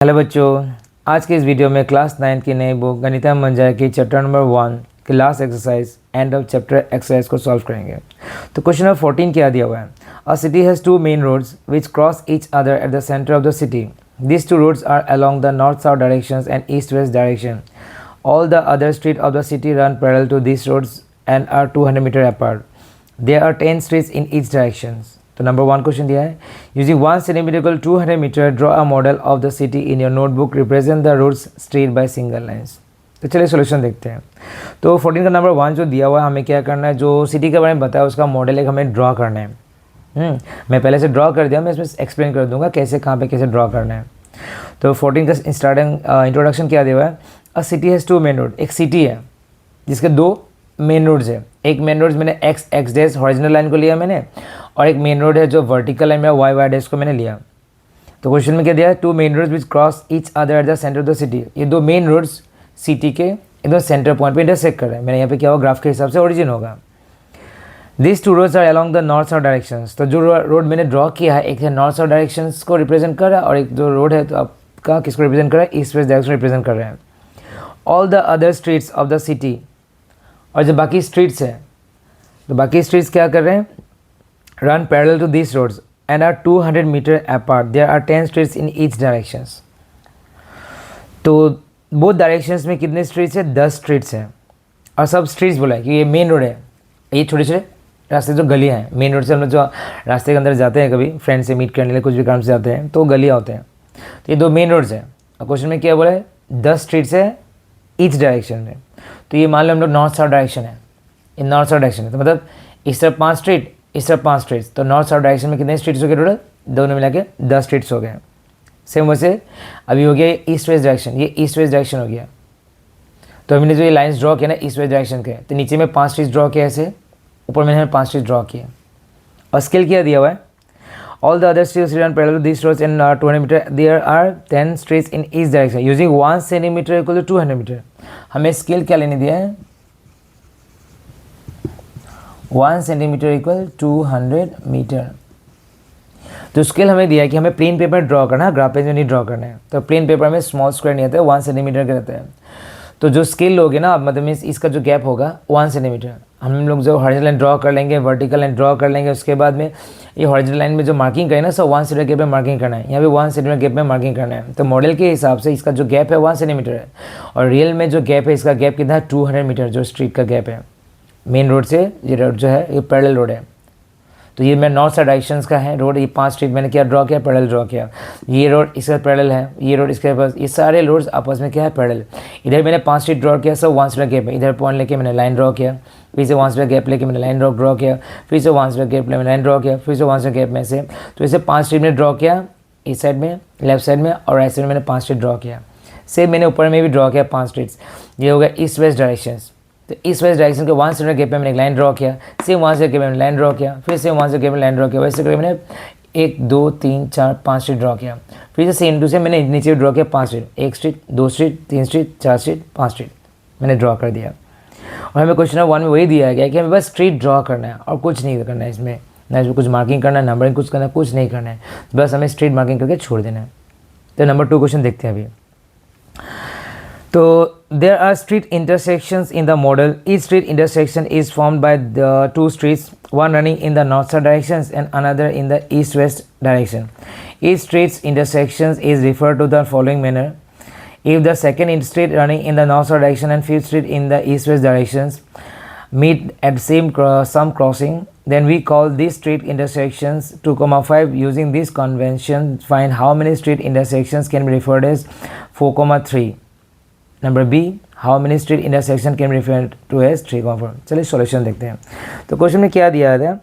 Hello बच्चों, आज के इस वीडियो में क्लास 9 की नई बुक गणिता मंजा की चैप्टर नंबर 1 की last exercise end of chapter exercise को सॉल्व करेंगे। तो क्वेश्चन नंबर 14 क्या दिया हुआ है। A city has two main roads which cross each other at the centre of the city. These two roads are along the north-south directions and east-west direction. All the other streets of the city run parallel to these roads and are 200 meters apart. There are 10 streets in each direction. तो number 1 question दिया है, using 1 centimetre equal 200 metre draw a model of the city in your notebook represent the roads street by single lines. तो चलिए solution देखते हैं। तो 14 का number 1 जो दिया हुआ है, हमें क्या करना है, जो सिटी के बारे में बताया उसका मॉडल एक हमें ड्रॉ करना है। मैं पहले से ड्रॉ कर दिया, मैं इसमें एक्सप्लेन कर दूंगा कैसे कहाँ पे कैसे ड्रॉ करना है। तो 14 का स्टार्टिंग इंट्रोडक्शन क्या दिया हुआ है, a city has two main road. एक सिटी है जिसके दो मेन रोड्स है। एक मेन रोड मैंने एक्स डैश हॉरिजॉन्टल लाइन को लिया मैंने, और एक मेन रोड है जो वर्टिकल लाइन में वाई डैश को मैंने लिया। तो क्वेश्चन में क्या दिया है, two main roads which cross each other at the centre of the city. ये दो मेन रोड्स सिटी के एकदम सेंटर पॉइंट पे इंटरसेक्ट कर रहे हैं। मैंने यहाँ पे क्या होगा, ग्राफ के हिसाब से ओरिजिन होगा। This two roads are along the north south directions. तो जो रोड मैंने ड्रॉ किया है, एक है नॉर्थ साउथ डायरेक्शंस को रिप्रेजेंट कर रहा है, और एक जो रोड है तो आपका किसको रिप्रेजेंट कर रहा है, ईस्ट वेस्ट डायरेक्शन रिप्रेजेंट कर रहे हैं। All the other streets of the city, और जो बाकी स्ट्रीट्स है, तो बाकी स्ट्रीट्स क्या कर रहे हैं, run parallel to this roads and are 200 metre apart. There are 10 streets in each directions. तो बोथ डायरेक्शंस में कितने स्ट्रीट्स है, 10 स्ट्रीट्स हैं। और सब स्ट्रीट्स बोला है कि ये मेन रोड है, ये छोटे छोटे रास्ते जो गलियाँ हैं। मेन रोड से हम लोग जो रास्ते के अंदर जाते हैं, कभी फ्रेंड से मीट करने के लिए कुछ भी काम से जाते हैं, तो गलियाँ होते हैं। तो ये दो मेन रोड्स हैं। और क्वेश्चन में क्या बोला है, 10 स्ट्रीट्स है ईच डायरेक्शन में। तो ये मान लो हम लोग नॉर्थ साउथ डायरेक्शन है, इन नॉर्थ साउथ डायरेक्शन है, तो मतलब इस तरफ 5 स्ट्रीट, इस तरफ 5 स्ट्रीट्स। तो नॉर्थ साउथ डायरेक्शन में कितने स्ट्रीट्स हो गए टोटल, दोनों मिला के 10 स्ट्रीट्स हो गए। सेम वैसे अभी हो गया ईस्ट वेस्ट डायरेक्शन, ये ईस्ट वेस्ट डायरेक्शन हो गया। तो हमने जो ये लाइन्स ड्रॉ किया ना ईस्ट वेस्ट डायरेक्शन के, तो नीचे में 5 स्ट्रीट्स ड्रॉ किया ऐसे, ऊपर मैंने 5 स्ट्रीट्स ड्रॉ किए। और स्केल क्या दिया हुआ है, all the other streets run parallel to this roads in 200 metre. There are 10 streets in each direction using 1 centimetre equal to 200 metre. हमें स्केल क्या लेने दिया है, 1 सेंटीमीटर इक्वल 200 मीटर। तो स्केल हमें दिया है कि हमें प्लेन पेपर ड्रॉ करना है, ग्राफ पेज में नहीं ड्रॉ करना है। तो प्लेन पेपर में स्मॉल स्क्वायर नहीं आता है, 1 सेंटीमीटर के रहता है। तो जो स्केल लोगे ना, मतलब इसका जो गैप होगा 1 सेंटीमीटर। हम लोग जो हॉरिजॉन्टल लाइन ड्रॉ कर लेंगे, वर्टिकल लाइन ड्रॉ कर लेंगे, उसके बाद में ये हॉरिजॉन्टल लाइन में जो मार्किंग करें ना, सब 1 सेंटीमीटर गैप में मार्किंग करना है। यहाँ पे 1 सेंटीमीटर गैप में मार्किंग करना है। तो मॉडल के हिसाब से इसका जो गैप है 1 सेंटीमीटर है, और रियल में जो गैप है इसका गैप कितना है, 200 मीटर जो स्ट्रीट का गैप है। मेन रोड से ये रोड जो है ये पैरेलल रोड है। तो ये मैं नॉर्थ साइड डायरेक्शंस का है रोड, ये 5 स्ट्रीट मैंने क्या ड्रॉ किया, पैरेलल ड्रॉ किया। ये रोड इसका पैरेलल है, ये रोड इसके पास, ये सारे रोड्स आपस में क्या है, पैरेलल। इधर मैंने 5 स्ट्रीट ड्रॉ किया, सब 1 स्ट्रीट गैप है। इधर पॉइंट लेके मैंने लाइन ड्रॉ किया, फिर से 1 स्ट्रीट गैप लेके मैंने लाइन ड्रॉ किया, फिर से 1 स्ट्रीट गैप लेके लाइन ड्रॉ किया, फिर से 1 स्ट्रीट गैप में से। तो इसे 5 स्ट्रीट में ड्रॉ किया, इस साइड में, लेफ्ट साइड में, और राइट साइड में मैंने 5 स्ट्रीट ड्रॉ किया। सेम मैंने ऊपर में भी ड्रॉ किया 5 स्ट्रीट्स। ये हो गया ईस्ट वेस्ट डायरेक्शंस। तो ईस्ट वेस्ट डायरेक्शन के 1 सेंटीमीटर गैप में मैंने एक लाइन ड्रॉ किया, सेम 1 सेंटीमीटर गैप में मैंने लाइन ड्रॉ किया, फिर से 1 सेंटीमीटर गैप में लाइन ड्रॉ किया। वैसे करके मैंने 1 2 3 4 5 स्ट्रीट ड्रॉ किया। फिर से सेम टू से मैंने नीचे ड्रॉ किया 5 street, 1 street, 2 street, 3 street, 4 street, 5 street मैंने ड्रॉ कर दिया। और हमें क्वेश्चन नंबर 1 में वही दिया गया कि हमें बस स्ट्रीट ड्रॉ करना है और कुछ नहीं करना है इसमें, ना इसमें कुछ मार्किंग करना है, नंबरिंग कुछ करना है, कुछ नहीं करना है, बस हमें स्ट्रीट मार्किंग करके छोड़ देना है। तो नंबर 2 क्वेश्चन देखते हैं अभी। तो there are street intersections in the model. Each street intersection is formed by the 2 streets, one running in the north-south directions and another in the east-west direction. Each street's intersections is referred to the following manner. If the second street running in the north-south direction and fifth street in the east-west directions meet at some crossing, then we call these street intersections 2,5. Using this convention, find how many street intersections can be referred as 4,3. Number B, how many street intersection can refer to as 3,4। चलिए solution देखते हैं। तो question में क्या दिया था,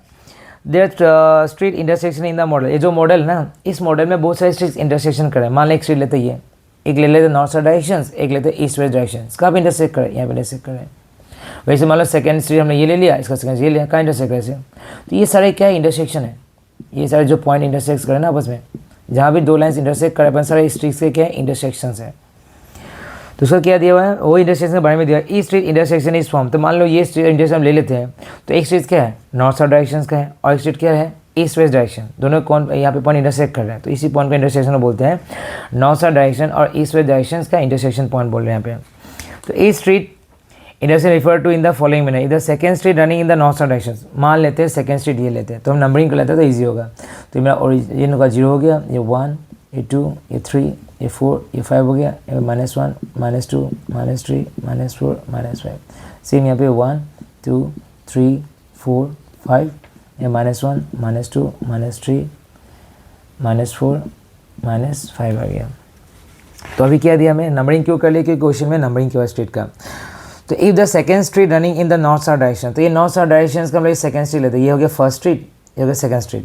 there street intersection in the model. ये जो मॉडल ना, इस मॉडल में बहुत सारे स्ट्रीट इंटरसेक्शन करें। मान लें एक स्ट्रीट लेते ये, एक ले लेते नॉर्थ साउथ डायरेक्शन, एक लेते ईस्ट वेस्ट डायरेक्शन। कहाँ पर इंटरसेक्ट करें, यहाँ पर इंटरसेक्ट करें। वैसे मान लो सेकंड स्ट्रीट हमने ये ले लिया, इसका सेकंड ये लिया, कहाँ इंटरसेक्ट करें। तो ये सारे क्या इंटरसेक्शन है, ये सारे जो पॉइंट इंटरसेक्ट करें ना आपस में, जहाँ भी 2 लाइन्स इंटरसेक्ट करें, अपन सारे स्ट्रीट्स के क्या इंटरसेक्शन है। तो उसका क्या दिया हुआ है, वो इंटरसेक्शन के बारे में दिया, ई स्ट्रीट इंटरसेक्शन इज फॉर्म। तो मान लो ये स्ट्रीट इंटरसेक्शन हम ले लेते हैं, तो एक स्ट्रीट क्या है, नॉर्थ साउथ डायरेक्शन का है, और एक स्ट्रीट क्या है, ईस्ट वेस्ट डायरेक्शन, दोनों कौन यहाँ पे पॉइंट इंटरसेक्ट कर रहे हैं, तो इसी पॉइंट को इंटरसेक्शन बोलते हैं नॉर्थ साउथ डायरेक्शन और ईस्ट वेस्ट डायरेक्शन का इंटरसेक्शन पॉइंट बोल रहे हैं यहाँ पे। तो a street intersection refer to in the following manner, इधर second street running in the north south direction, मान लेते हैं सेकंड स्ट्रीट ये लेते हैं, तो हम नंबरिंग कर लेते हैं तो ईजी होगा। तो मेरा ओरिजिन का 0 हो गया, ये 1, ये 2, ये 3, ये 4, ये 5 हो गया, ये -1, -2, -3, -4, -5, सेम यहाँ पे 1, 2, 3, 4, 5, ये -1, -2, -3, -4, -5 आ गया। तो अभी क्या दिया हमें, नंबरिंग क्यों कर लिया, क्योंकि क्वेश्चन में नंबरिंग किया स्ट्रीट का। तो if the second street running in the north south direction, तो ये नॉर्थ साउथ डायरेक्शन का हम लोग सेकंड स्ट्रीट लेते हैं, ये हो गया फर्स्ट स्ट्रीट, ये हो गया सेकंड स्ट्रीट,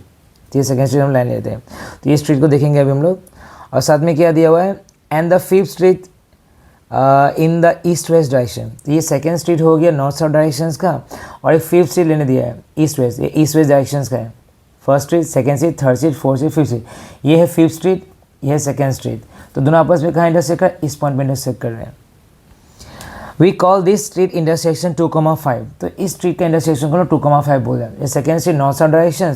तो ये सेकंड स्ट्रीट हम लाइन लेते हैं। तो ये स्ट्रीट को देखेंगे अभी हम लोग, और साथ में क्या दिया हुआ है, and the fifth street in the east west direction, तो ये सेकंड स्ट्रीट हो गया नॉर्थ साउथ डायरेक्शन का, और एक फिफ्थ स्ट्रीट लेने दिया है ईस्ट वेस्ट, ये ईस्ट वेस्ट डायरेक्शन का है। First street, second street, third street, fourth street, fifth street, ये है फिफ्थ स्ट्रीट, ये है सेकंड स्ट्रीट, तो दोनों आपस में कहाँ इंटरसेक्ट कर, इस पॉइंट पर इंटरसेक्ट कर रहे हैं। We call this street intersection 2,5, तो इस स्ट्रीट का इंटरसेक्शन को 2,5 बोल रहे हैं। ये second street north south direction,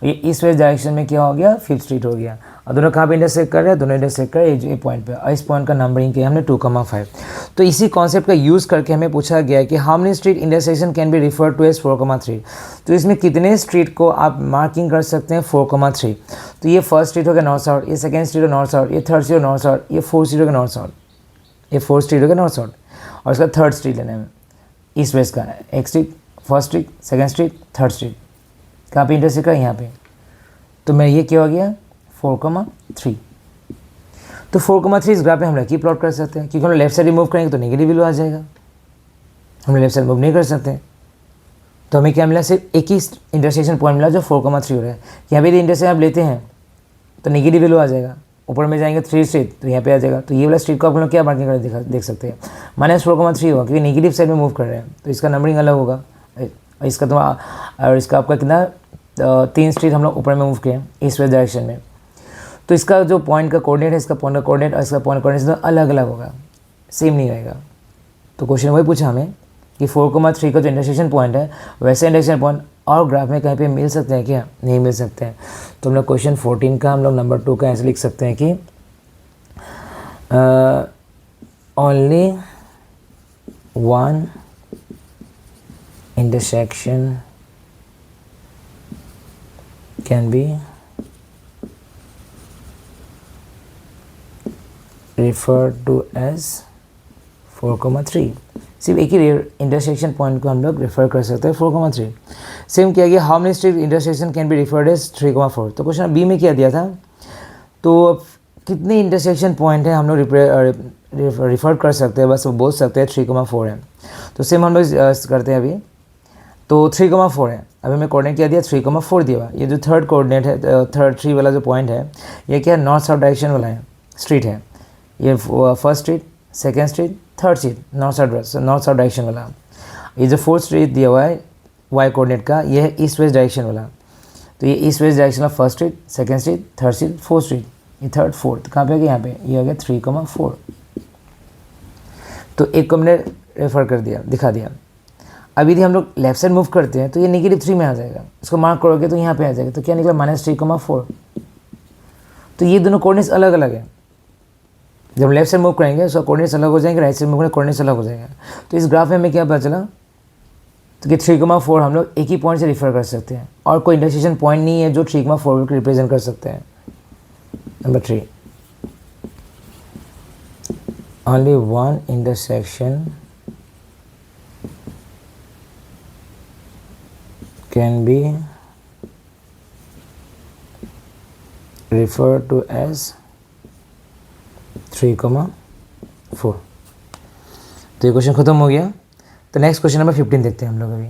ये ईस्ट वेस्ट डायरेक्शन में क्या हो गया, फिफ्थ स्ट्रीट हो गया, और दोनों कहाँ पे इंटरसेक्ट कर रहे हैं, दोनों इंटरसेक्ट कर रहे हैं ये पॉइंट पे, और इस पॉइंट का नंबरिंग किया हमने 2,5। तो इसी कॉन्सेप्ट का यूज़ करके हमें पूछा गया कि how many street intersection can be refer to as 4,3, तो इसमें कितने स्ट्रीट को आप मार्किंग कर सकते हैं 4,3। तो ये फर्स्ट स्ट्रीट हो गया नॉर्थ साउथ, ये सेकंड स्ट्रीट हो नॉर्थ साउथ, ये थर्ड स्ट्रीट हो नॉर्थ साउथ, ये फोर्थ स्ट्रीट हो गया नॉर्थ साउथ, ये फोर्थ स्ट्रीट हो गया नॉर्थ साउथ, और इसका थर्ड स्ट्रीट लेना है ईस्ट वेस्ट का, एक street, first street, second street, third street, कहाँ पे इंटरसेक्ट का, यहाँ पे। तो मेरा ये क्या हो गया 4,3। तो 4,3 इस ग्राफ में हम लकी प्लॉट कर सकते हैं, क्योंकि हम लेफ्ट साइड मूव करेंगे तो नेगेटिव वैल्यू आ जाएगा, हम लेफ्ट साइड मूव नहीं कर सकते। तो हमें क्या मिला, सिर्फ एक ही इंटरसेक्शन पॉइंट मिला जो 4,3 हो रहा है। यहाँ पे यदि इंटरसेक्शन आप लेते हैं तो नेगेटिव वैल्यू आ जाएगा, ऊपर में जाएंगे 3 स्ट्रीट तो यहाँ पे आ जाएगा। तो ये वाला स्ट्रीट को आप लोग क्या मार्किंग कर देख सकते हैं, -4,3 होगा, क्योंकि नेगेटिव साइड में मूव कर रहे हैं, तो इसका नंबरिंग अलग होगा। इसका तो और इसका आपका कितना 3 स्ट्रीट हम लोग ऊपर में मूव किए ईस्ट वेस्ट डायरेक्शन में, तो इसका जो पॉइंट का कोऑर्डिनेट है, इसका पॉइंट का कोऑर्डिनेट और इसका पॉइंट कोऑर्डिनेट अलग अलग होगा, सेम नहीं रहेगा। तो क्वेश्चन वही पूछा हमें कि 4,3 का जो इंटरसेक्शन पॉइंट है वैसे इंटरसेक्शन पॉइंट और ग्राफ में कहीं पे मिल सकते हैं क्या, नहीं मिल सकते हैं। तो हम लोग क्वेश्चन 14 का हम लोग नंबर 2 का ऐसे लिख सकते हैं कि only one intersection can B referred to as 4,3। सिर्फ एक ही इंटरसेक्शन पॉइंट को हम लोग रेफर कर सकते हैं 4,3। सेम किया गया, how many street intersection can be referred as 3,4। तो क्वेश्चन बी में क्या दिया था, तो कितने इंटरसेक्शन पॉइंट है हम लोग रिफर कर सकते हैं, बस वो बोल सकते हैं 3,4 है। तो सेम हम लोग करते हैं अभी, तो 3,4 है, अभी मैं कोऑर्डिनेट क्या दिया 3,4 दिया। ये जो थर्ड कोऑर्डिनेट है, थर्ड 3 वाला जो पॉइंट है, ये क्या नॉर्थ साउथ डायरेक्शन वाला है स्ट्रीट है, ये first street, second street, third street, north south direction वाला। ये जो फोर्थ स्ट्रीट दिया हुआ है वाई कोऑर्डिनेट का, ये है ईस्ट वेस्ट डायरेक्शन वाला। तो ये ईस्ट वेस्ट डायरेक्शन वाला first street, second street, third street, fourth street, ये थर्ड फोर्थ कहाँ पे आ गया, यहाँ पे ये हो गया 3,4। तो एक को हमने रेफर कर दिया, दिखा दिया। अब यदि हम लोग लेफ्ट साइड मूव करते हैं तो ये -3 में आ जाएगा, इसको मार्क करोगे तो यहाँ पे आ जाएगा। तो क्या निकला -3,4। तो ये दोनों कोऑर्डिनेट्स अलग अलग है। जब लेफ्ट साइड मूव करेंगे उसका कोऑर्डिनेट्स अलग हो जाएंगे, राइट साइड मूव करेंगे कोऑर्डिनेट्स अलग हो जाएगा। तो इस ग्राफ में हमें क्या पता चला, तो कि 3,4 हम लोग एक ही पॉइंट से रिफर कर सकते हैं, और कोई इंटरसेक्शन पॉइंट नहीं है जो 3,4 को रिप्रेजेंट कर सकते हैं। Number 3, only one intersection can B referred to as 3,4। तो ये क्वेश्चन खत्म हो गया। तो नेक्स्ट क्वेश्चन नंबर 15 देखते हैं हम लोग अभी।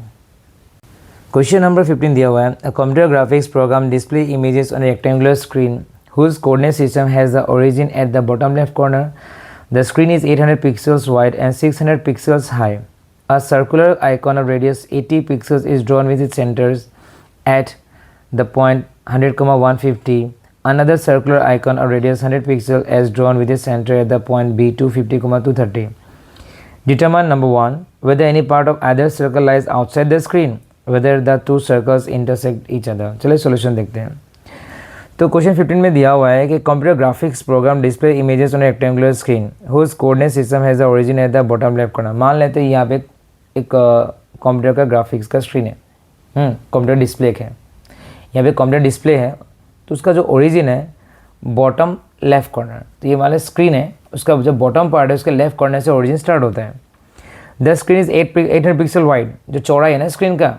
क्वेश्चन नंबर 15 दिया हुआ है, a computer graphics program display images on rectangular screen whose coordinate system has the origin at the bottom left corner. The screen is 800 pixels wide and 600 pixels high. A circular icon of radius 80 pixels is drawn with its centers at the point 100,150. Another circular icon of radius 100 pixels is drawn with its center at the point B 250,230. Determine number 1 whether any part of either circle lies outside the screen whether the two circles intersect each other. चलिए solution देखते हैं। तो question 15 में दिया हुआ है कि computer graphics program display images on rectangular screen whose coordinate system has the origin at the bottom left corner. मान लेते हैं यहाँ पे एक कंप्यूटर का ग्राफिक्स का स्क्रीन है, कंप्यूटर डिस्प्ले है, यहाँ पे कंप्यूटर डिस्प्ले है, तो उसका जो ओरिजिन है बॉटम लेफ्ट कॉर्नर। तो ये मान स्क्रीन है, उसका जो बॉटम पार्ट है उसके लेफ्ट कॉर्नर से ओरिजिन स्टार्ट होता है। The screen is 800 pixel wide. जो चौड़ाई है ना स्क्रीन का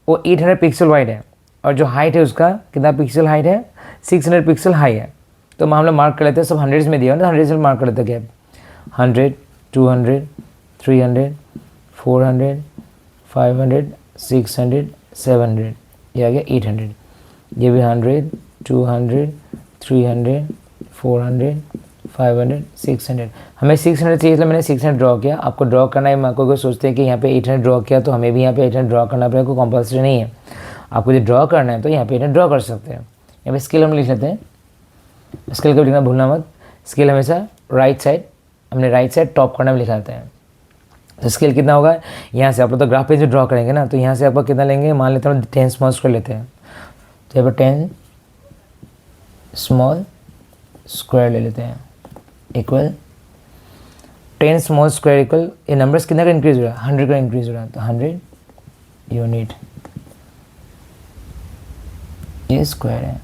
वो 800 पिक्सल वाइड है, और जो हाइट है उसका कितना पिक्सल हाइट है, 600 पिक्सल हाई है। तो हम लोग मार्क कर लेते हैं, सब हंड्रेड्स में दिया है ना, हंड्रेड्स में मार्क कर लेते हैं गैप। 100, 200, 300, 400, 500, 600, 700, ये आ गया 800। ये भी 100, 200, 300, 400, 500, 600। हमें 600 चाहिए, इसलिए मैंने 600 ड्रॉ किया। आपको ड्रॉ करना है, आपको कोई सोचते हैं कि यहाँ पे 800 ड्रॉ किया तो हमें भी यहाँ पे 800 ड्रॉ करना पड़ेगा, कोई कंपल्सरी नहीं है। आपको यदि ड्रॉ करना है तो यहाँ पे 800 ड्रॉ कर सकते हैं। यहाँ पे स्केल हम लिख लेते हैं, स्केल को लिखना भूलना मत। स्केल हमेशा राइट साइड, हमने राइट साइड टॉप कॉर्नर में लिखाते हैं। तो स्केल कितना होगा, यहाँ से आप लोग तो ग्राफ पे जो ड्रॉ करेंगे ना, तो यहाँ से आपको कितना लेंगे, मान लेते हैं 10 स्मॉल स्क्वायर लेते हैं, तो यहाँ पर 10 स्मॉल स्क्वायर ले लेते हैं इक्वल 10 स्मॉल स्क्वायर इक्वल, ये नंबर्स कितना का इंक्रीज हो रहा है, 100 का इंक्रीज हो रहा है, तो 100 यूनिट ये स्क्वायर है।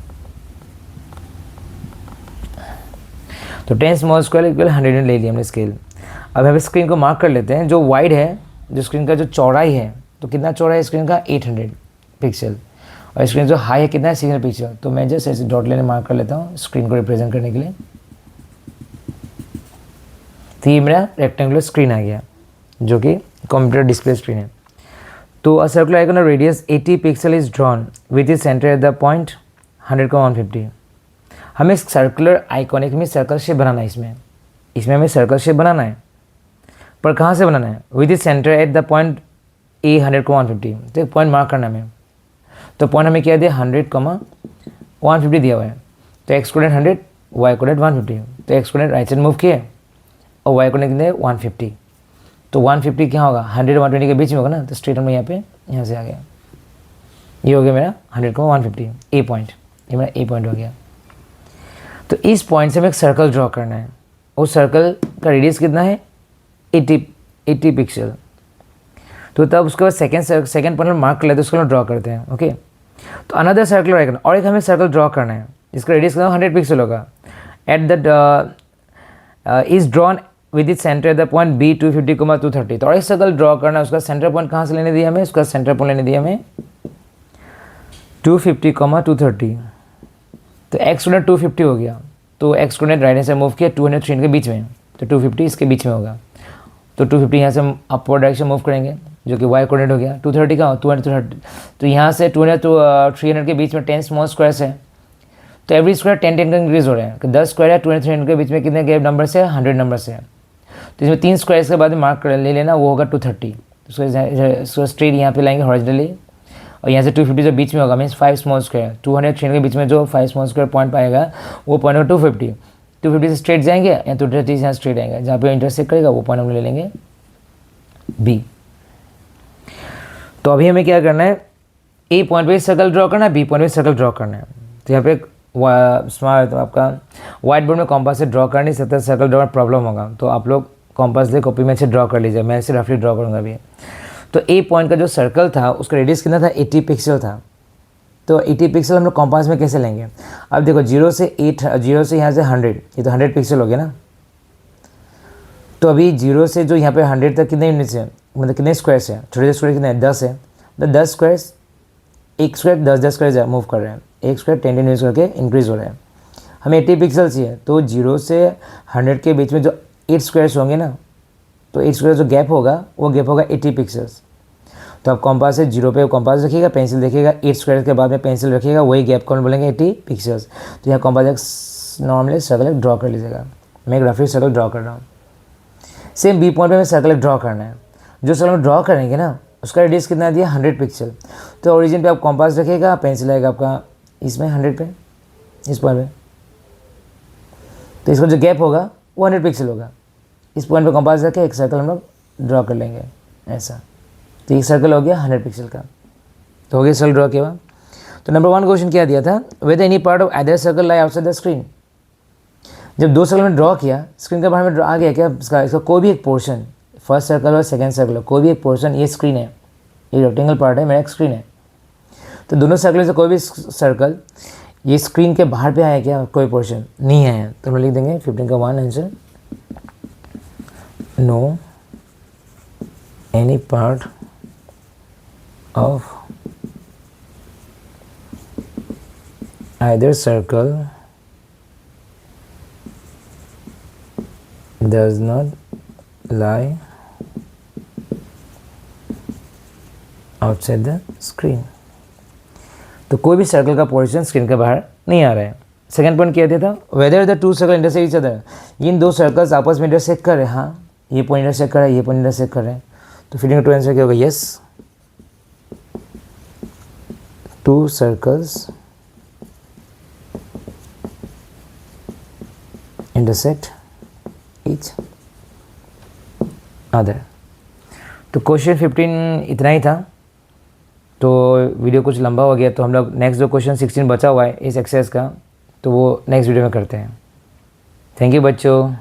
तो 10 स्मॉल स्क्वायर इक्वल 100 ले लिया हमने स्केल। अब यहाँ पे स्क्रीन को मार्क कर लेते हैं। जो वाइड है, जो स्क्रीन का जो चौड़ाई है, तो कितना चौड़ा है स्क्रीन का, 800 पिक्सल, और स्क्रीन जो हाई है कितना है, 600 पिक्सल। तो मैं जस्ट ऐसे डॉट लेने मार्क कर लेता हूँ स्क्रीन को रिप्रेजेंट करने के लिए। तो ये मेरा रेक्टेंगुलर स्क्रीन आ गया जो कि कंप्यूटर डिस्प्ले स्क्रीन है। तो a circular icon of radius 80 pixel is drawn with is centre at the point 100 का 150। हमें सर्कुलर आइकॉनिक में सर्कल शेप बनाना है, इसमें हमें सर्कल शेप बनाना है, पर कहाँ से बनाना है, with is centre at the point A 100 को 150। तो एक पॉइंट मार्क करना है हमें। तो पॉइंट हमें क्या दिया, 100, 150 दिया हुआ है। तो एक्स कोऑर्डिनेट 100, वाई कोऑर्डिनेट 150। तो X coordinate right side move किए और वाई कोऑर्डिनेट कितने 150। तो 150 क्या होगा, 100 120 के बीच में होगा ना, तो स्ट्रेट हम यहाँ से आ गया। ये हो गया मेरा 100 को 150 ए पॉइंट, ये मेरा ए पॉइंट हो गया। तो इस पॉइंट से हमें एक सर्कल ड्रॉ करना है। उस सर्कल का रेडियस कितना है, 80 पिक्सल। तो तब उसके बाद सेकेंड पॉइंट मार्क कर लेते हैं, उसको ड्रॉ करते हैं। ओके, तो अनदर सर्कुलर आइकन, और एक हमें सर्कल ड्रॉ करना है जिसका रेडियस कितना 100 पिक्सल होगा। At the is drawn with it centre at the point B 250, 230। तो और एक सर्कल ड्रॉ करना है, उसका सेंटर पॉइंट कहाँ से लेने दिया हमें, उसका सेंटर पॉइंट लेने दिया हमें 250, 230। तो एक्स कोऑर्डिनेट 250 हो गया। तो एक्स कोऑर्डिनेट राइट हैंड से मूव किया 200 300 के बीच में, तो 250 इसके बीच में होगा। तो 250 यहाँ से हम अपवर्ड डायरेक्शन मूव करेंगे, जो कि वाई कोऑर्डिनेट हो गया। 230 का 230, तो यहाँ से 200 तो 300 के बीच में 10 स्मॉल स्क्वायर्स है, तो एवरी स्क्वायर 10 का इंक्रीज हो रहा है। 10 स्क्वायर है 200 300 के बीच में कितने गैप नंबर से, 100 नंबर से। तो इसमें 3 स्क्वायर्स के बाद मार्क ले लेना, वो होगा 230। उसको स्ट्रेट यहाँ पे लाएंगे हॉरिजॉन्टली, और यहाँ से 250 जो बीच में होगा मीन्स 5 स्मॉल स्क्वायर, 200 300 के बीच में जो 5 स्मॉल स्क्वायर पॉइंट पाएगा वो पॉइंट होगा 250 से स्ट्रेट जाएंगे, या 230 यहाँ स्ट्रेट आएंगे, जहाँ पे इंटरसेक्ट करेगा वो पॉइंट हम ले लेंगे बी। तो अभी हमें क्या करना है, ए पॉइंट पे सर्कल ड्रॉ करना है, बी पॉइंट पे सर्कल ड्रॉ करना है। तो यहाँ पे स्मार्ट तो आपका व्हाइट बोर्ड में कॉम्पास से ड्रॉ कर नहीं सकता, सर्कल ड्रॉ प्रॉब्लम होगा, तो आप लोग कॉम्पास ले कॉपी में से ड्रॉ कर लीजिए। मैं इसे रफली ड्रॉ करूँगा अभी। तो ए पॉइंट का जो सर्कल था उसका रेडियस कितना था, 80 पिक्सल था। तो 80 पिक्सल हम लोग कॉम्पास में कैसे लेंगे, अब देखो 0 से यहाँ से 100, ये तो 100 पिक्सल हो गया ना। तो अभी 0 से जो यहाँ पे 100 तक कितने यूनिट्स है, मतलब कितने स्क्वायर्स है, छोटे स्क्वायर कितने हैं, 10 है। तो 10 स्क्वायर्स, एक स्क्वायर 10 स्क्वायर मूव कर रहे हैं, एक स्क्वायर 10 यूनिट्स करके इंक्रीज हो रहा है। हमें 80 पिक्सल चाहिए, तो 0 से 100 के बीच में जो 8 स्क्वायर्स होंगे ना, तो 8 स्क्वायर जो गैप होगा वो गैप होगा 80 पिक्सल्स। तो आप कॉम्पास से 0 पे कॉम्पास रखिएगा, पेंसिल देखिएगा, 8 स्क्वायर के बाद में पेंसिल रखिएगा, वही गैप कौन बोलेंगे 80 पिक्सल्स। तो यहाँ कॉम्पास नॉर्मली सर्कल ड्रॉ कर लीजिएगा। मैं ग्राफिक सर्कल ड्रॉ कर रहा हूँ। सेम बी पॉइंट पे हमें सर्कल ड्रॉ करना है। जो सर्कल ड्रॉ करेंगे ना उसका रेडियस कितना दिया, 100 पिक्सल। तो ओरिजिन पे आप कॉम्पास रखिएगा, पेंसिल आएगा आपका इसमें 100 पे, इस पॉइंट पे। तो इसका जो गैप होगा वो 100 पिक्सल होगा। इस पॉइंट पे कॉम्पास रखे एक सर्कल हम लोग ड्रॉ कर लेंगे ऐसा। तो एक सर्कल हो गया 100 पिक्सल का। तो हो गया सर्कल ड्रॉ किया। तो नंबर 1 क्वेश्चन क्या दिया था, whether any part of other circle lie outside the screen. जब 2 सर्कल में ड्रॉ किया, स्क्रीन के बाहर में आ गया क्या इसका कोई भी एक पोर्शन, फर्स्ट सर्कल और सेकंड सर्कल कोई भी एक पोर्शन, ये स्क्रीन है, ये रेक्टेंगल पार्ट है, मेरा एक स्क्रीन है। तो दोनों सर्कल से कोई भी सर्कल ये स्क्रीन के बाहर पे आया क्या, कोई पोर्शन नहीं आया, तो हम लिख देंगे 15 का 1 answer, no any part of either circle does not lie outside the screen। तो कोई भी सर्कल का पोर्शन स्क्रीन के बाहर नहीं आ रहा है। सेकंड पॉइंट क्या दिया था, whether the two circle intersect each other, in 2 circles आपस में इंटरसेक्ट कर रहे हैं। हाँ, ये पॉइंट इंटरसेक्ट कर रहा है, ये पॉइंट इंटरसेक्ट कर रहे हैं। तो फीडिंग टू आंसर क्या होगा, yes, 2 circles intersect each other. तो क्वेश्चन 15 इतना ही था। तो वीडियो कुछ लंबा हो गया, तो हम लोग नेक्स्ट जो क्वेश्चन 16 बचा हुआ है इस एक्सरसाइज का, तो वो नेक्स्ट वीडियो में करते हैं। थैंक यू बच्चों।